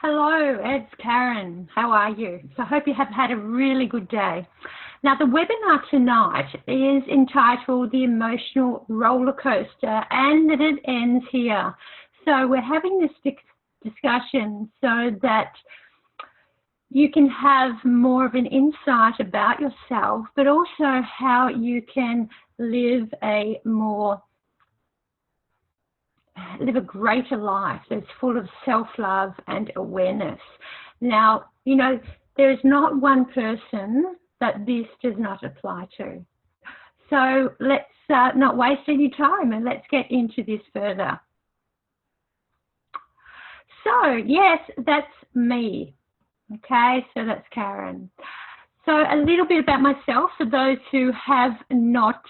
Hello, it's Karen. How are you? So I hope you have had a really good day. Now, the webinar tonight is entitled The Emotional Rollercoaster, and it ends here. So we're having this discussion so that you can have more of an insight about yourself, but also how you can live a greater life that's full of self-love and awareness. Now, you know, there is not one person that this does not apply to. So let's not waste any time and let's get into this further. So yes, that's me. Okay, so that's Karen. So a little bit about myself for those who have not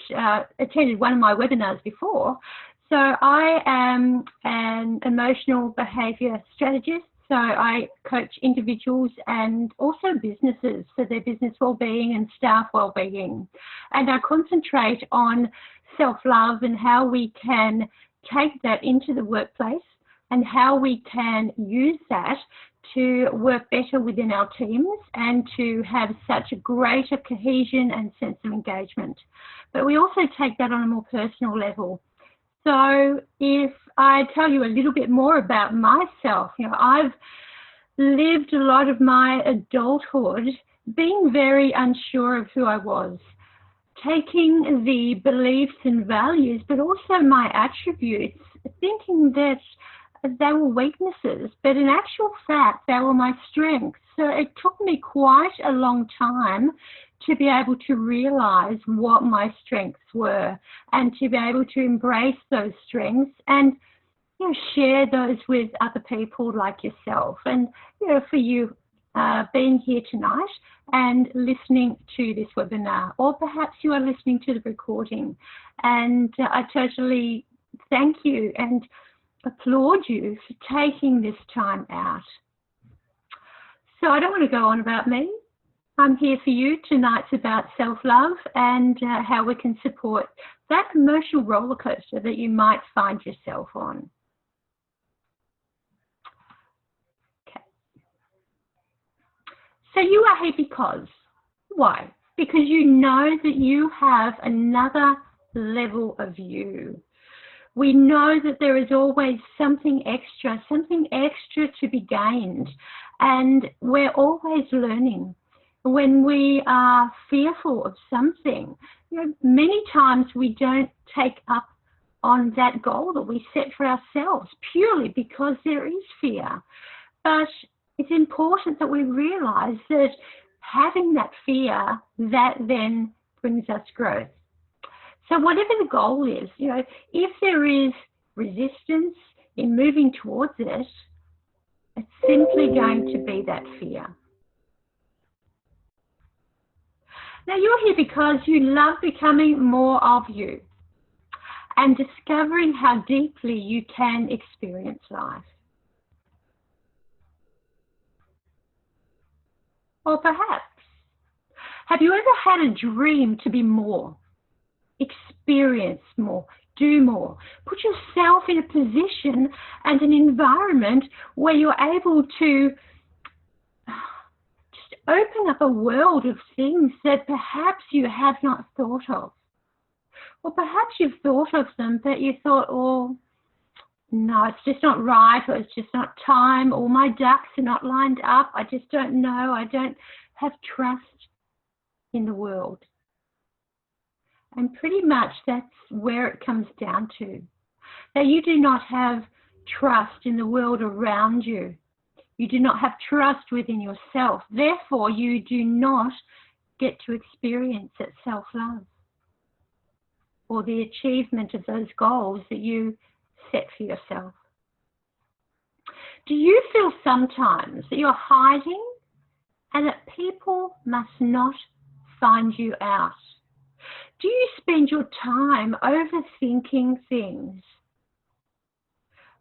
attended one of my webinars before. So I am an emotional behaviour strategist. So I coach individuals and also businesses for their business wellbeing and staff wellbeing. And I concentrate on self-love and how we can take that into the workplace and how we can use that to work better within our teams and to have such a greater cohesion and sense of engagement. But we also take that on a more personal level. So if I tell you a little bit more about myself, you know, I've lived a lot of my adulthood being very unsure of who I was, taking the beliefs and values, but also my attributes, thinking that they were weaknesses, but in actual fact, they were my strengths. So it took me quite a long time to be able to realize what my strengths were and to be able to embrace those strengths and, you know, share those with other people like yourself. And, you know, for you being here tonight and listening to this webinar, or perhaps you are listening to the recording. And I totally thank you and applaud you for taking this time out. So I don't want to go on about me. I'm here for you. Tonight's about self-love and how we can support that emotional roller coaster that you might find yourself on. Okay. So you are here because, why? Because you know that you have another level of you. We know that there is always something extra to be gained, and we're always learning. When we are fearful of something, you know, many times we don't take up on that goal that we set for ourselves purely because there is fear. But it's important that we realize that having that fear, that then brings us growth. So whatever the goal is, you know, if there is resistance in moving towards it, it's simply going to be that fear. Now, you're here because you love becoming more of you and discovering how deeply you can experience life. Or perhaps, have you ever had a dream to be more, experience more, do more, put yourself in a position and an environment where you're able to open up a world of things that perhaps you have not thought of. Or perhaps you've thought of them, but you thought, oh, no, it's just not right, or it's just not time, or my ducks are not lined up, I just don't know, I don't have trust in the world. And pretty much that's where it comes down to. That you do not have trust in the world around you. You do not have trust within yourself. Therefore, you do not get to experience that self-love or the achievement of those goals that you set for yourself. Do you feel sometimes that you're hiding and that people must not find you out? Do you spend your time overthinking things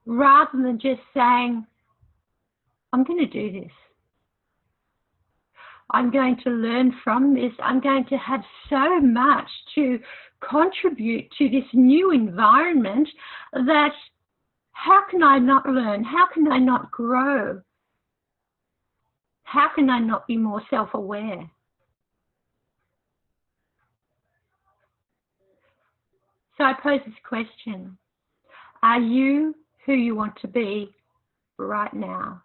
rather than just saying, I'm going to do this. I'm going to learn from this. I'm going to have so much to contribute to this new environment that how can I not learn? How can I not grow? How can I not be more self-aware? So I pose this question. Are you who you want to be right now?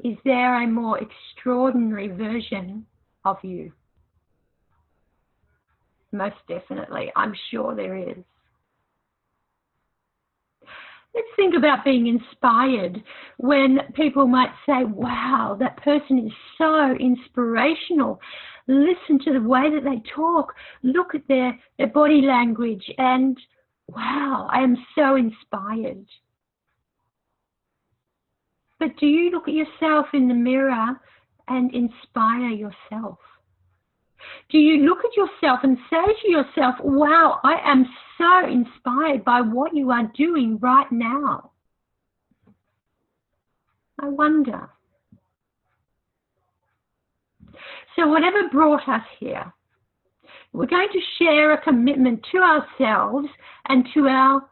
Is there a more extraordinary version of you? Most definitely. I'm sure there is. Let's think about being inspired when people might say, wow, that person is so inspirational. Listen to the way that they talk. Look at their body language and wow, I am so inspired. But do you look at yourself in the mirror and inspire yourself? Do you look at yourself and say to yourself, wow, I am so inspired by what you are doing right now? I wonder. So whatever brought us here, we're going to share a commitment to ourselves and to our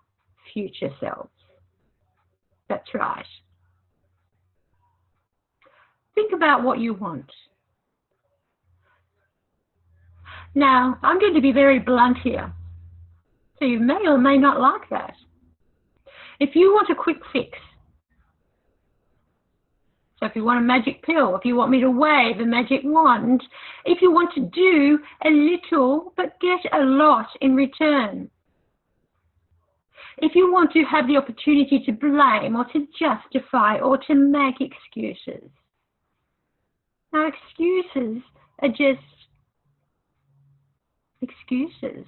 future selves. That's right. Think about what you want. Now, I'm going to be very blunt here. So you may or may not like that. If you want a quick fix, so if you want a magic pill, if you want me to wave a magic wand, if you want to do a little but get a lot in return, if you want to have the opportunity to blame or to justify or to make excuses. Now, excuses are just excuses.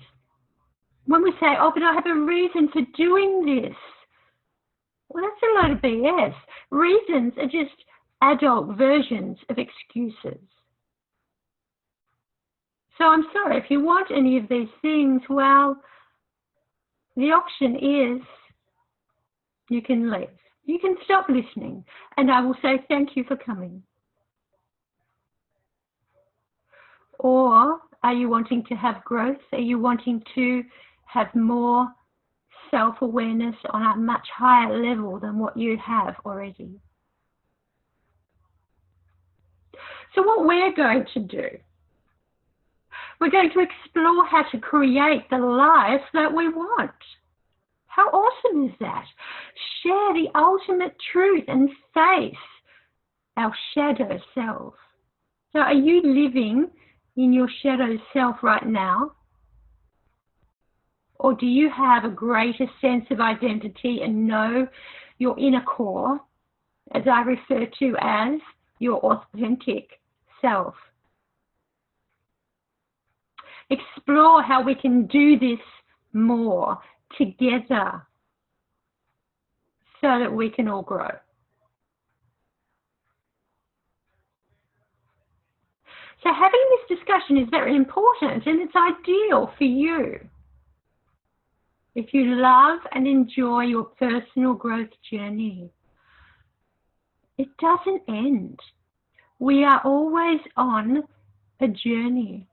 When we say, oh, but I have a reason for doing this, well, that's a load of BS. Reasons are just adult versions of excuses. So I'm sorry, if you want any of these things, well, the option is you can leave. You can stop listening, and I will say thank you for coming. Or are you wanting to have growth? Are you wanting to have more self-awareness on a much higher level than what you have already? So what we're going to do, we're going to explore how to create the life that we want. How awesome is that? Share the ultimate truth and face our shadow self. So are you living in your shadow self right now? Or do you have a greater sense of identity and know your inner core, as I refer to as your authentic self? Explore how we can do this more together so that we can all grow. So having this discussion is very important, and it's ideal for you. If you love and enjoy your personal growth journey, it doesn't end. We are always on a journey.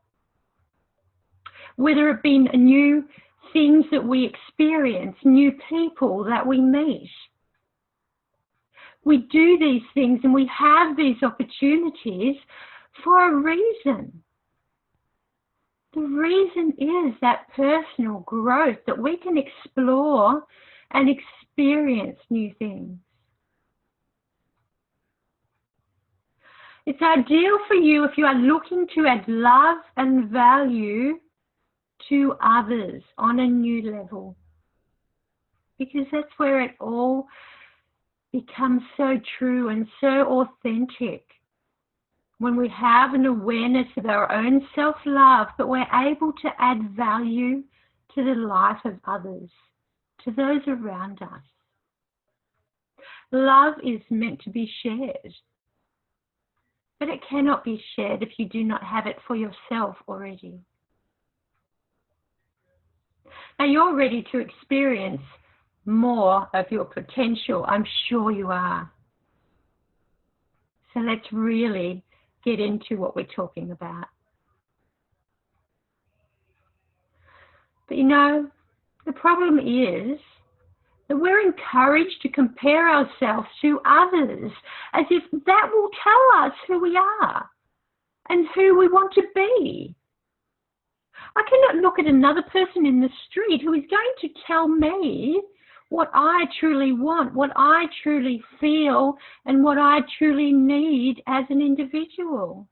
Whether it be new things that we experience, new people that we meet. We do these things and we have these opportunities for a reason. The reason is that personal growth, that we can explore and experience new things. It's ideal for you if you are looking to add love and value to others on a new level, because that's where it all becomes so true and so authentic. When we have an awareness of our own self-love, but we're able to add value to the life of others, to those around us. Love is meant to be shared, but it cannot be shared if you do not have it for yourself already. Now you're ready to experience more of your potential. I'm sure you are. So let's really get into what we're talking about. But you know, the problem is That we're encouraged to compare ourselves to others as if that will tell us who we are and who we want to be. I cannot look at another person in the street who is going to tell me what I truly want, what I truly feel, and what I truly need as an individual.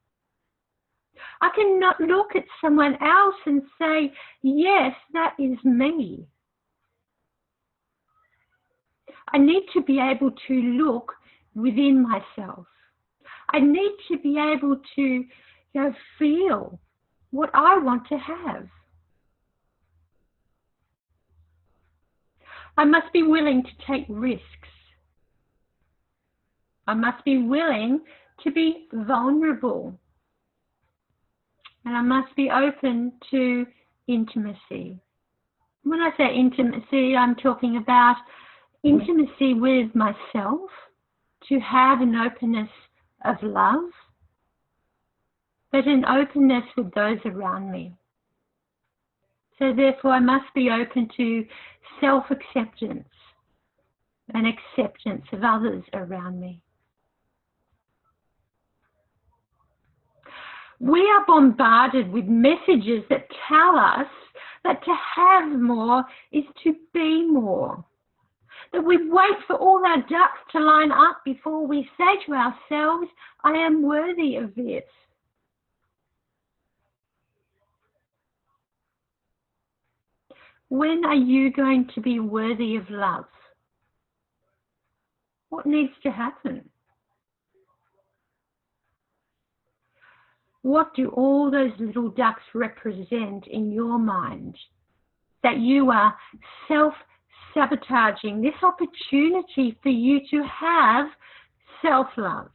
I cannot look at someone else and say, yes, that is me. I need to be able to look within myself. I need to be able to feel what I want to have. I must be willing to take risks. I must be willing to be vulnerable. And I must be open to intimacy. When I say intimacy, I'm talking about intimacy with myself, to have an openness of love, but an openness with those around me. So therefore, I must be open to self-acceptance and acceptance of others around me. We are bombarded with messages that tell us that to have more is to be more. That we wait for all our ducks to line up before we say to ourselves, I am worthy of this. When are you going to be worthy of love? What needs to happen? What do all those little ducks represent in your mind? That you are self-sabotaging this opportunity for you to have self-love.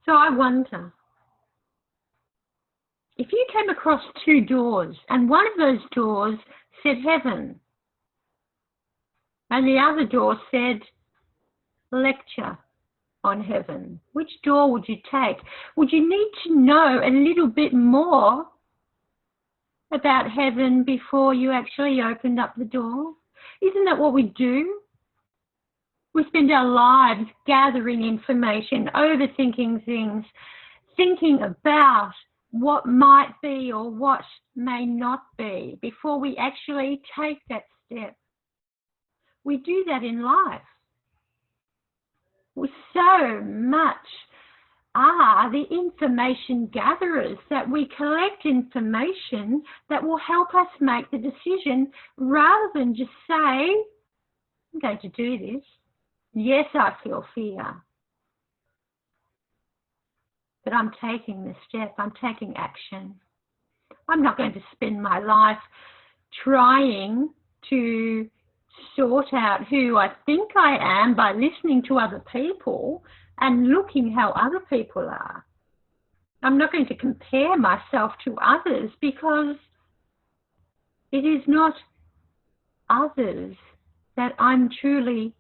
So I wonder, if you came across two doors and one of those doors said heaven and the other door said lecture on heaven, which door would you take? Would you need to know a little bit more about heaven before you actually opened up the door? Isn't that what we do? We spend our lives gathering information, overthinking things, thinking about what might be or what may not be before we actually take that step. We do that in life. We so much are the information gatherers, that we collect information that will help us make the decision rather than just say, I'm going to do this. Yes, I feel fear, but I'm taking the step. I'm taking action. I'm not going to spend my life trying to sort out who I think I am by listening to other people and looking how other people are. I'm not going to compare myself to others, because it is not others that I'm truly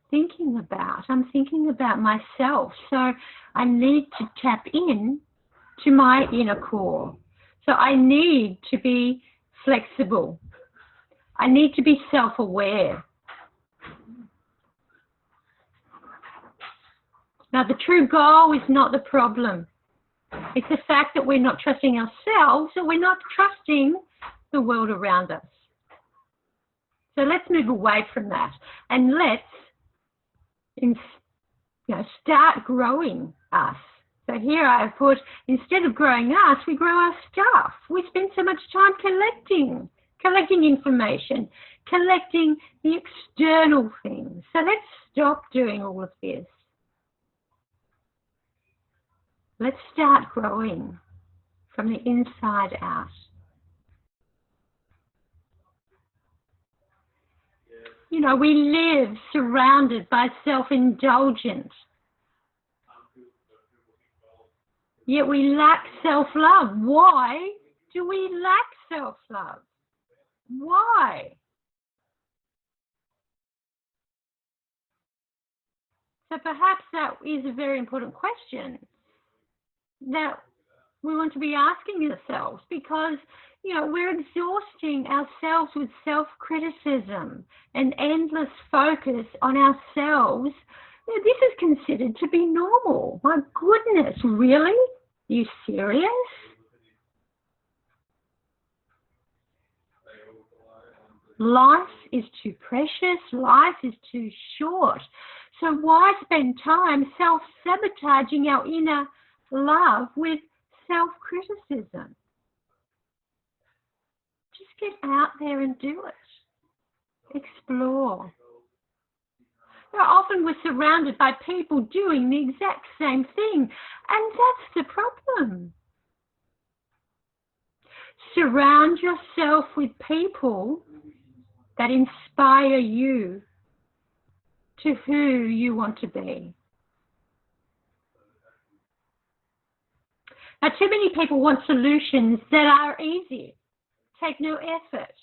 thinking about. I'm thinking about myself. So I need to tap in to my inner core. So I need to be flexible. I need to be self-aware. Now, the true goal is not the problem. It's the fact that we're not trusting ourselves, or we're not trusting the world around us. So let's move away from that, and let's start growing us. So here I have put, instead of growing us, we grow our stuff. We spend so much time collecting information, collecting the external things. So let's stop doing all of this. Let's start growing from the inside out. You know, we live surrounded by self-indulgence. Yet we lack self-love. Why do we lack self-love? Why? So perhaps that is a very important question. Now, we want to be asking ourselves, because, you know, we're exhausting ourselves with self-criticism and endless focus on ourselves. You know, this is considered to be normal. My goodness, really? Are you serious? Life is too precious. Life is too short. So why spend time self-sabotaging our inner love with self-criticism? Just get out there and do it. Explore. You know, often we're surrounded by people doing the exact same thing, and that's the problem. Surround yourself with people that inspire you to who you want to be. Now, too many people want solutions that are easy, take no effort,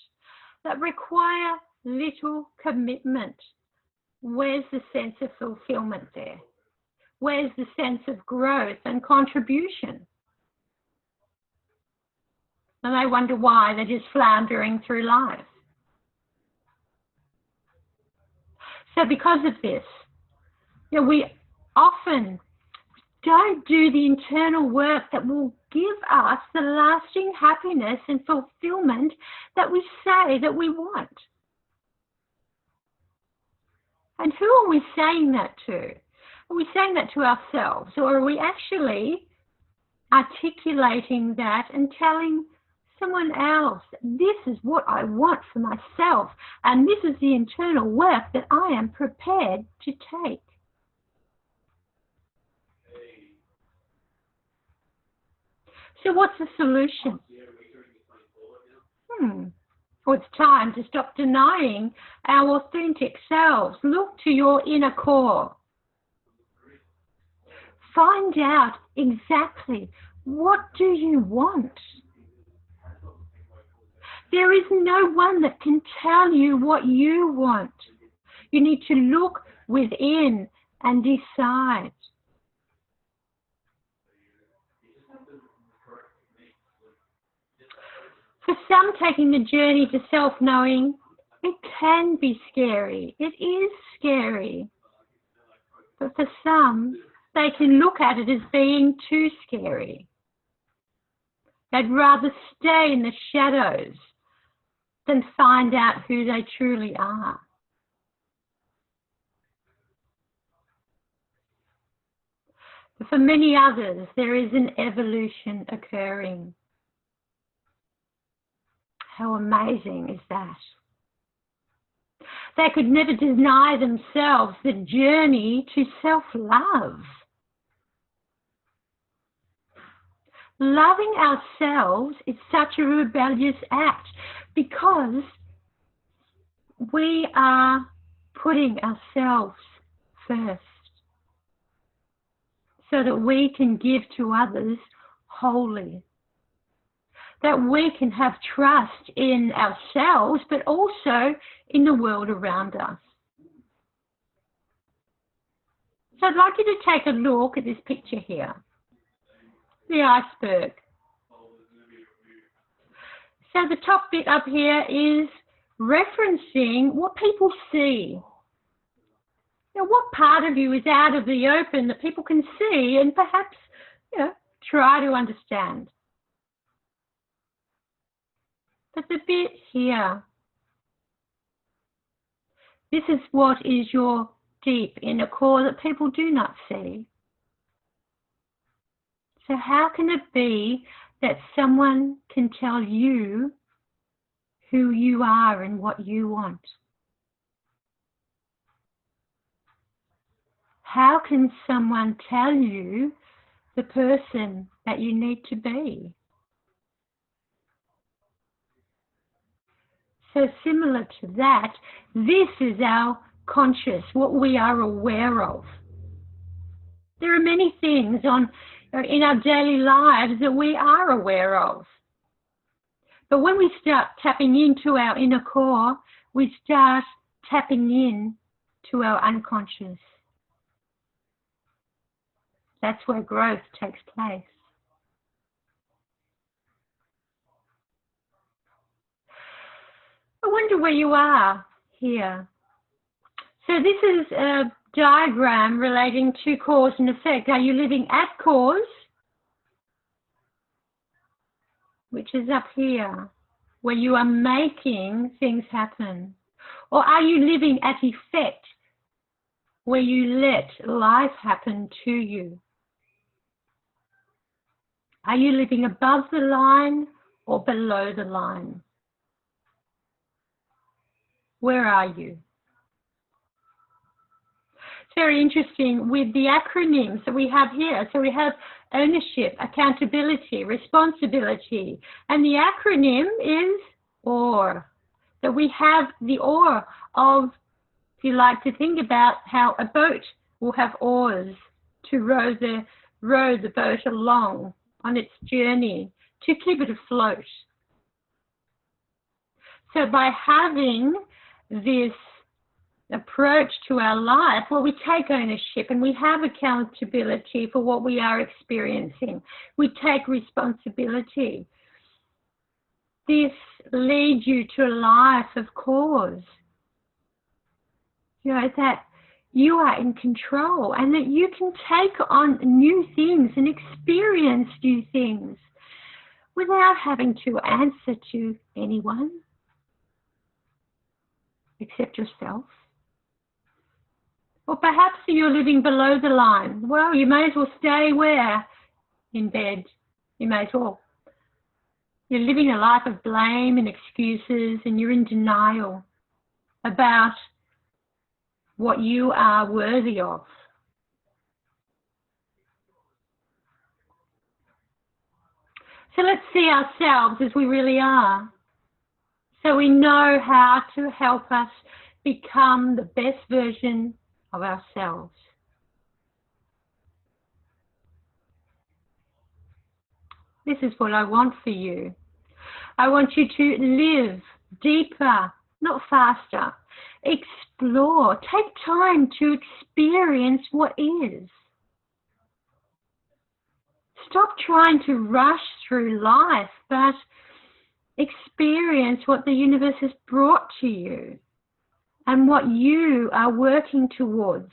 that require little commitment. Where's the sense of fulfillment there? Where's the sense of growth and contribution? And they wonder why they're just floundering through life. So because of this, you know, we often don't do the internal work that will give us the lasting happiness and fulfillment that we say that we want. And who are we saying that to? Are we saying that to ourselves, or are we actually articulating that and telling someone else, this is what I want for myself, and this is the internal work that I am prepared to take? So what's the solution? Well, it's time to stop denying our authentic selves. Look to your inner core. Find out exactly, what do you want? There is no one that can tell you what you want. You need to look within and decide. For some, taking the journey to self-knowing, it can be scary. It is scary. But for some, they can look at it as being too scary. They'd rather stay in the shadows than find out who they truly are. But for many others, there is an evolution occurring. How amazing is that? They could never deny themselves the journey to self-love. Loving ourselves is such a rebellious act, because we are putting ourselves first so that we can give to others wholly, that we can have trust in ourselves, but also in the world around us. So I'd like you to take a look at this picture here, the iceberg. So the top bit up here is referencing what people see. Now, what part of you is out of the open that people can see and perhaps, you know, try to understand? But the bit here, this is what is your deep inner core that people do not see. So how can it be that someone can tell you who you are and what you want? How can someone tell you the person that you need to be? So similar to that, this is our conscious, what we are aware of. There are many things in our daily lives that we are aware of. But when we start tapping into our inner core, we start tapping in to our unconscious. That's where growth takes place. wonder where you are here. So this is a diagram relating to cause and effect. Are you living at cause, which is up here, where you are making things happen? Or are you living at effect, where you let life happen to you? Are you living above the line or below the line? Where are you? It's very interesting with the acronyms that we have here. So we have ownership, accountability, responsibility, and the acronym is OAR. So we have the oar of, if you like to think about how a boat will have oars to row the boat along on its journey to keep it afloat. So by having this approach to our life, well, we take ownership and we have accountability for what we are experiencing. We take responsibility. This leads you to a life of cause. You know, that you are in control and that you can take on new things and experience new things without having to answer to anyone except yourself. Or perhaps you're living below the line. Well, you may as well stay where? In bed. You may as well. You're living a life of blame and excuses, and you're in denial about what you are worthy of. So let's see ourselves as we really are, so we know how to help us become the best version of ourselves. This is what I want for you. I want you to live deeper, not faster. Explore. Take time to experience what is. Stop trying to rush through life, but experience what the universe has brought to you and what you are working towards.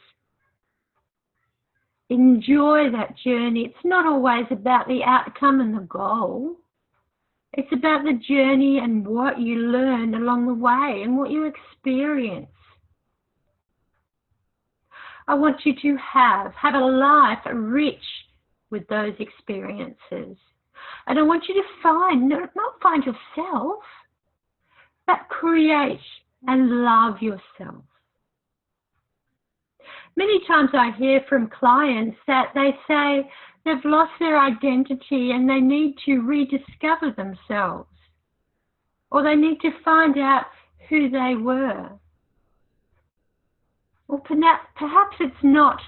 Enjoy that journey. It's not always about the outcome and the goal. It's about the journey and what you learn along the way and what you experience. I want you to have a life rich with those experiences. And I want you to find, not find yourself, but create and love yourself. Many times I hear from clients that they say they've lost their identity and they need to rediscover themselves, or they need to find out who they were. Or perhaps it's not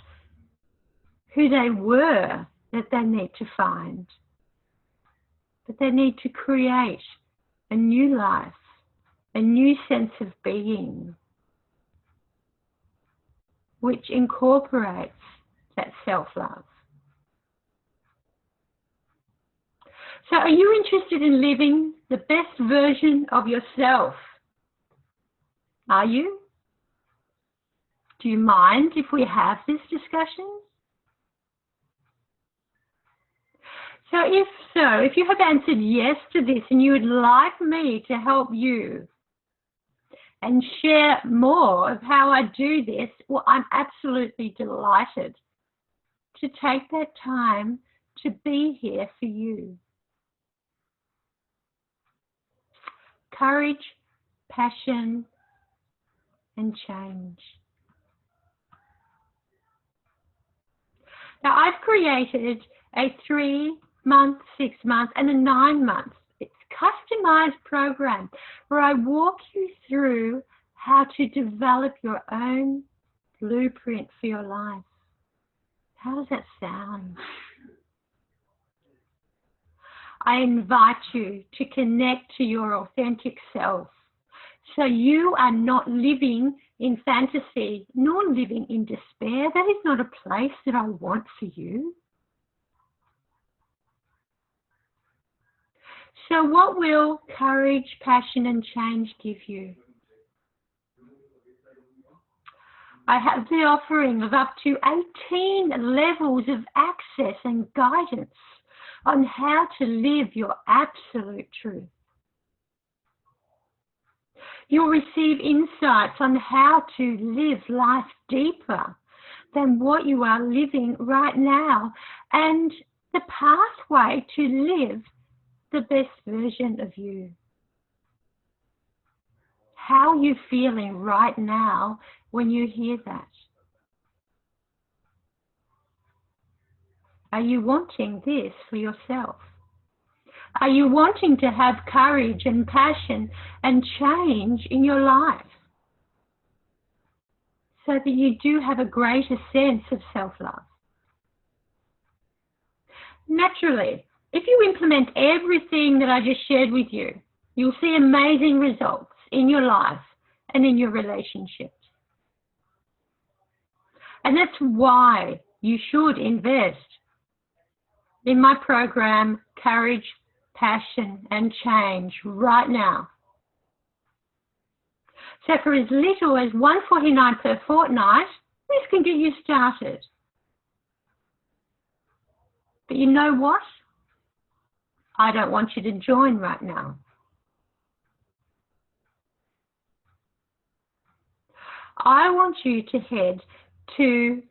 who they were that they need to find, but they need to create a new life, a new sense of being, which incorporates that self-love. So are you interested in living the best version of yourself? Are you? Do you mind if we have this discussion? So if you have answered yes to this and you would like me to help you and share more of how I do this, well, I'm absolutely delighted to take that time to be here for you. Courage, passion, and change. Now, I've created a 3-month, 6-month, and a 9-month. It's customized program where I walk you through how to develop your own blueprint for your life. How does that sound? I invite you to connect to your authentic self, so you are not living in fantasy nor living in despair. That is not a place that I want for you. So what will courage, passion and change give you? I have the offering of up to 18 levels of access and guidance on how to live your absolute truth. You'll receive insights on how to live life deeper than what you are living right now, and the pathway to live the best version of you. How are you feeling right now when you hear that? Are you wanting this for yourself? Are you wanting to have courage and passion and change in your life so that you do have a greater sense of self-love? Naturally, if you implement everything that I just shared with you, you'll see amazing results in your life and in your relationships. And that's why you should invest in my program, Courage, Passion and Change, right now. So for as little as $149 per fortnight, this can get you started. But you know what? I don't want you to join right now. I want you to head to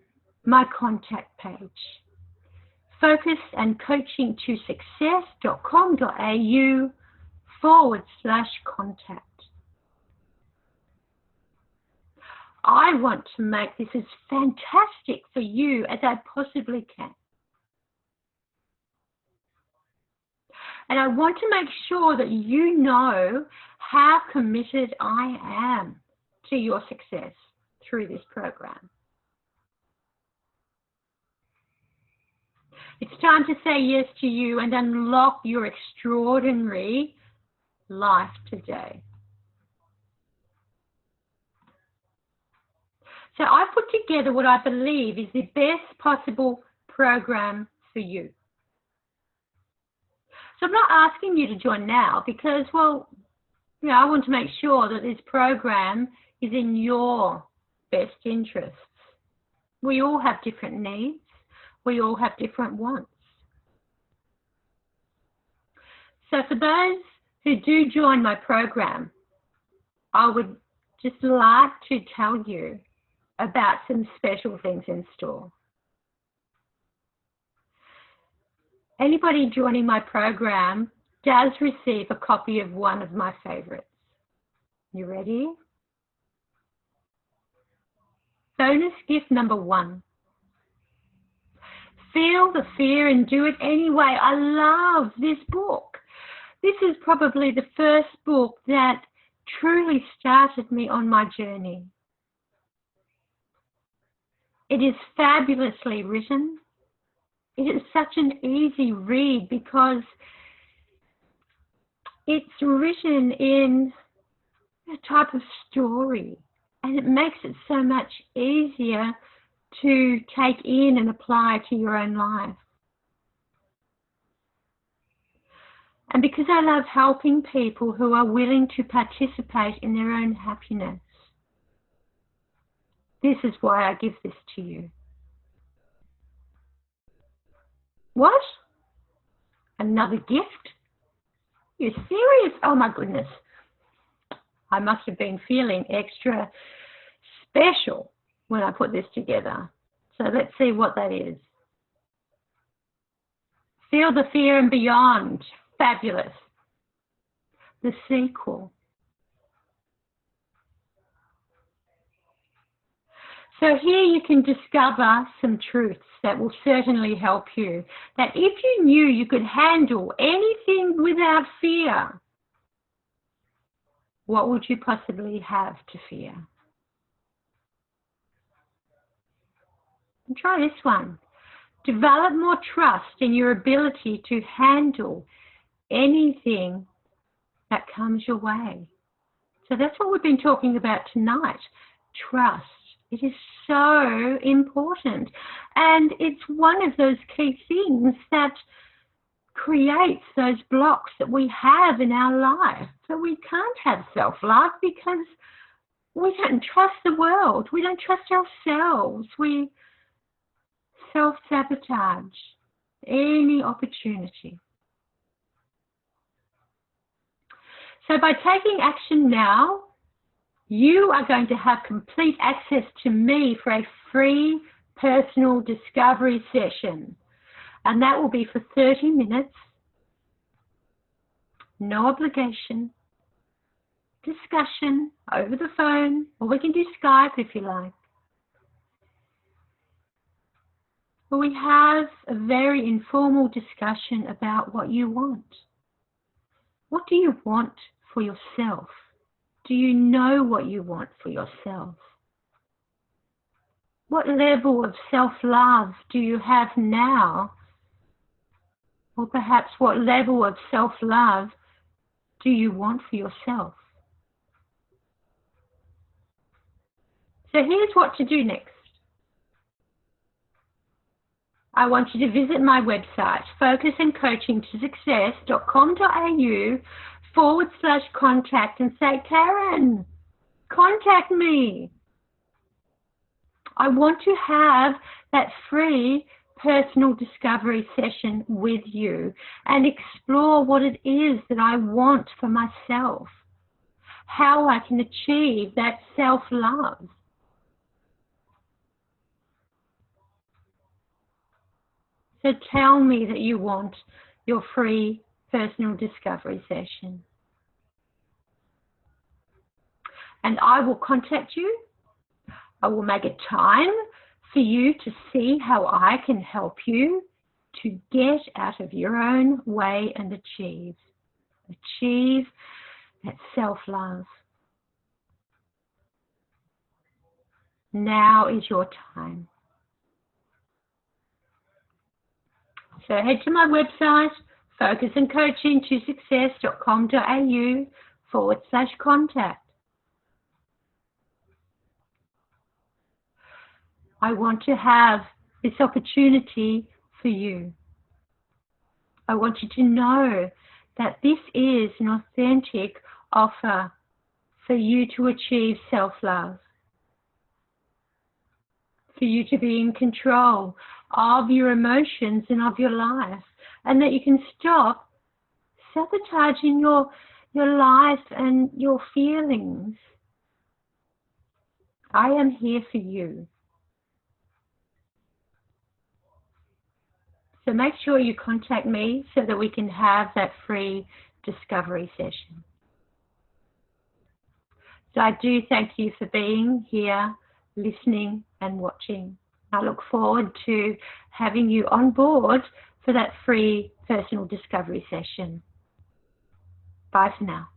my contact page, focusandcoachingtosuccess.com.au/contact. I want to make this as fantastic for you as I possibly can. And I want to make sure that you know how committed I am to your success through this program. It's time to say yes to you and unlock your extraordinary life today. So I've put together what I believe is the best possible program for you. So I'm not asking you to join now because, well, I want to make sure that this program is in your best interests. We all have different needs. We all have different wants. So for those who do join my program, I would just like to tell you about some special things in store. Anybody joining my program does receive a copy of one of my favorites. You ready? Bonus gift number 1. Feel the fear and do it anyway. I love this book. This is probably the first book that truly started me on my journey. It is fabulously written. It is such an easy read because it's written in a type of story, and it makes it so much easier to take in and apply to your own life. And because I love helping people who are willing to participate in their own happiness, this is why I give this to you. What? Another gift? You're serious? Oh my goodness. I must have been feeling extra special when I put this together. So let's see what that is. Feel the Fear and Beyond. Fabulous. The sequel. So here you can discover some truths that will certainly help you. That if you knew you could handle anything without fear, what would you possibly have to fear? And try this one. Develop more trust in your ability to handle anything that comes your way. So that's what we've been talking about tonight. Trust. It is so important. And it's one of those key things that creates those blocks that we have in our life. So we can't have self-love because we don't trust the world. We don't trust ourselves. We self-sabotage any opportunity. So by taking action now, you are going to have complete access to me for a free personal discovery session. And that will be for 30 minutes, no obligation, discussion over the phone, or we can do Skype if you like. But we have a very informal discussion about what you want. What do you want for yourself? Do you know what you want for yourself? What level of self-love do you have now? Or perhaps what level of self-love do you want for yourself? So here's what to do next. I want you to visit my website, focusandcoachingtosuccess.com.au/contact and say, Karen, contact me. I want to have that free personal discovery session with you and explore what it is that I want for myself, how I can achieve that self-love. So tell me that you want your free personal discovery session. And I will contact you. I will make a time for you to see how I can help you to get out of your own way and achieve that self-love. Now is your time. So head to my website, focusandcoachingtosuccess.com.au/contact. I want to have this opportunity for you. I want you to know that this is an authentic offer for you to achieve self-love, for you to be in control of your emotions and of your life, and that you can stop sabotaging your life and your feelings. I am here for you. So make sure you contact me so that we can have that free discovery session. So I do thank you for being here, listening and watching. I look forward to having you on board for that free personal discovery session. Bye for now.